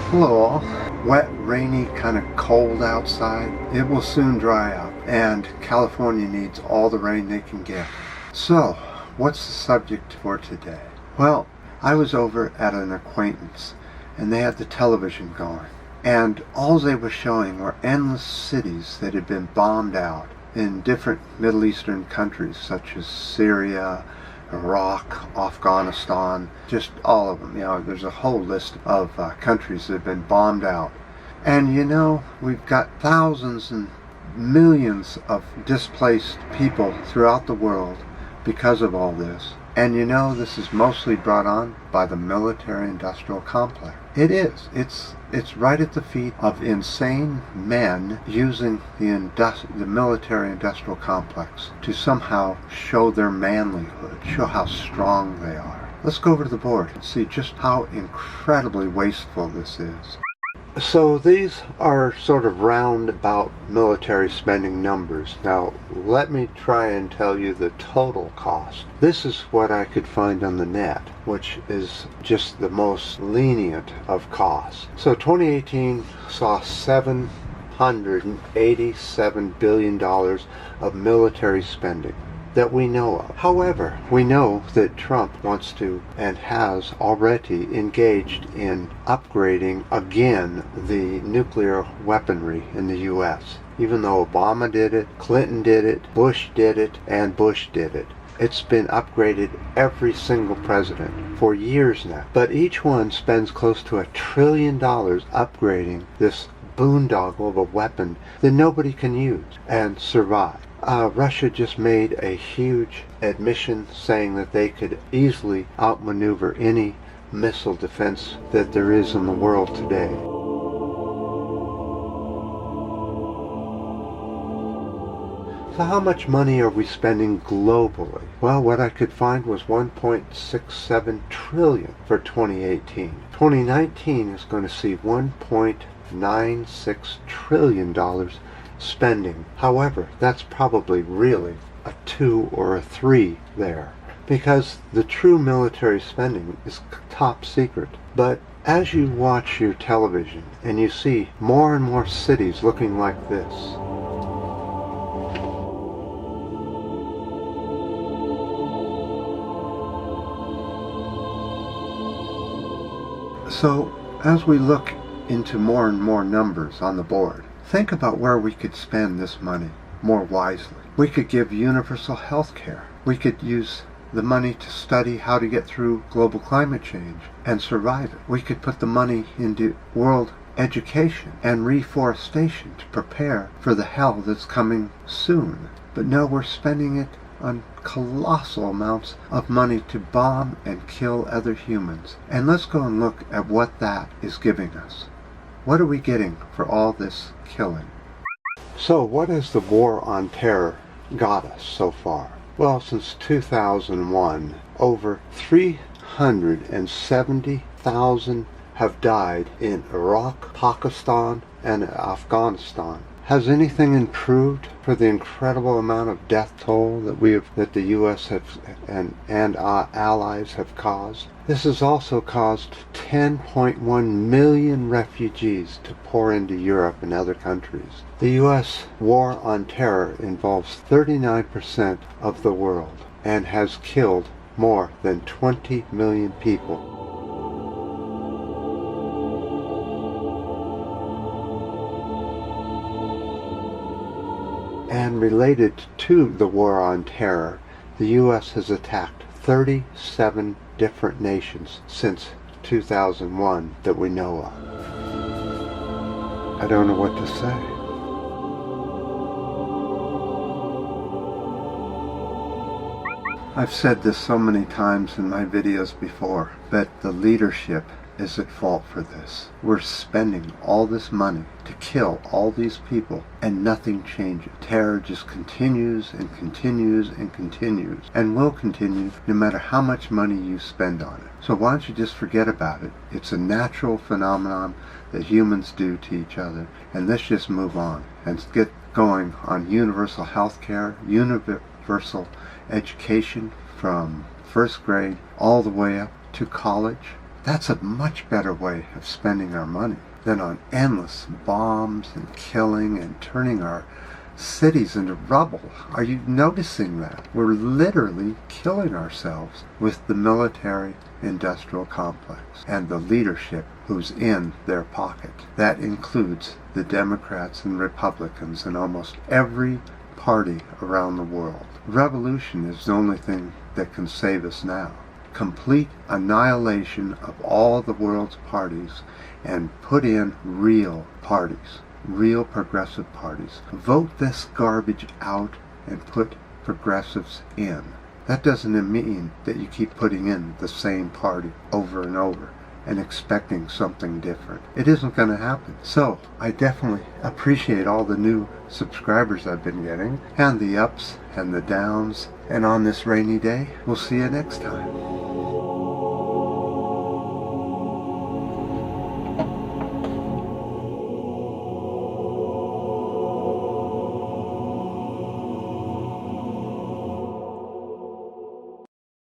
Hello all. Wet, rainy, kind of cold outside. It will soon dry up, and California needs all the rain they can get. So, what's the subject for today? Well, I was over at an acquaintance, and they had the television going, and all they were showing were endless cities that had been bombed out in different Middle Eastern countries such as Syria, Iraq, Afghanistan, just all of them. There's a whole list of countries that have been bombed out. And we've got thousands and millions of displaced people throughout the world because of all this. And this is mostly brought on by the military-industrial complex. It is. It's right at the feet of insane men using the military-industrial complex to somehow show their manlyhood, show how strong they are. Let's go over to the board and see just how incredibly wasteful this is. So these are sort of roundabout military spending numbers. Now let me try and tell you the total cost. This is what I could find on the net, which is just the lenient of costs. So 2018 saw $787 billion of military spending that we know of. However, we know that Trump wants to and has already engaged in upgrading again the nuclear weaponry in the U.S. Even though Obama did it, Clinton did it, Bush did it, and Bush did it. It's been upgraded every single president for years now. But each one spends close to $1 trillion upgrading this boondoggle of a weapon that nobody can use and survive. Russia just made a huge admission saying that they could easily outmaneuver any missile defense that there is in the world today. So how much money are we spending globally? Well, what I could find was $1.67 trillion for 2018. 2019 is going to see $1.96 trillion spending. However, that's probably really a 2 or a 3 there, because the true military spending is top secret. But as you watch your television and you see more and more cities looking like this, so as we look into more and more numbers on the board, think about where we could spend this money more wisely. We could give universal health care. We could use the money to study how to get through global climate change and survive it. We could put the money into world education and reforestation to prepare for the hell that's coming soon. But no, we're spending it on colossal amounts of money to bomb and kill other humans. And let's go and look at what that is giving us. What are we getting for all this killing? So what has the war on terror got us so far? Well, since 2001, over 370,000 have died in Iraq, Pakistan, and Afghanistan. Has anything improved for the incredible amount of death toll that the U.S. and our allies have caused? This has also caused 10.1 million refugees to pour into Europe and other countries. The U.S. war on terror involves 39% of the world and has killed more than 20 million people. And related to the war on terror, the U.S. has attacked 37 different nations since 2001 that we know of. I don't know what to say. I've said this so many times in my videos before, but the leadership is at fault for this. We're spending all this money to kill all these people and nothing changes. Terror just continues and continues and continues and will continue no matter how much money you spend on it. So why don't you just forget about it? It's a natural phenomenon that humans do to each other, and let's just move on and get going on universal health care, universal education from first grade all the way up to college. That's a much better way of spending our money than on endless bombs and killing and turning our cities into rubble. Are you noticing that? We're literally killing ourselves with the military-industrial complex and the leadership who's in their pocket. That includes the Democrats and Republicans and almost every party around the world. Revolution is the only thing that can save us now. Complete annihilation of all the world's parties and put in real parties, real progressive parties. Vote this garbage out and put progressives in. That doesn't mean that you keep putting in the same party over and over and expecting something different. It isn't going to happen. So I definitely appreciate all the new subscribers I've been getting, and the ups and the downs. And on this rainy day, we'll see you next time.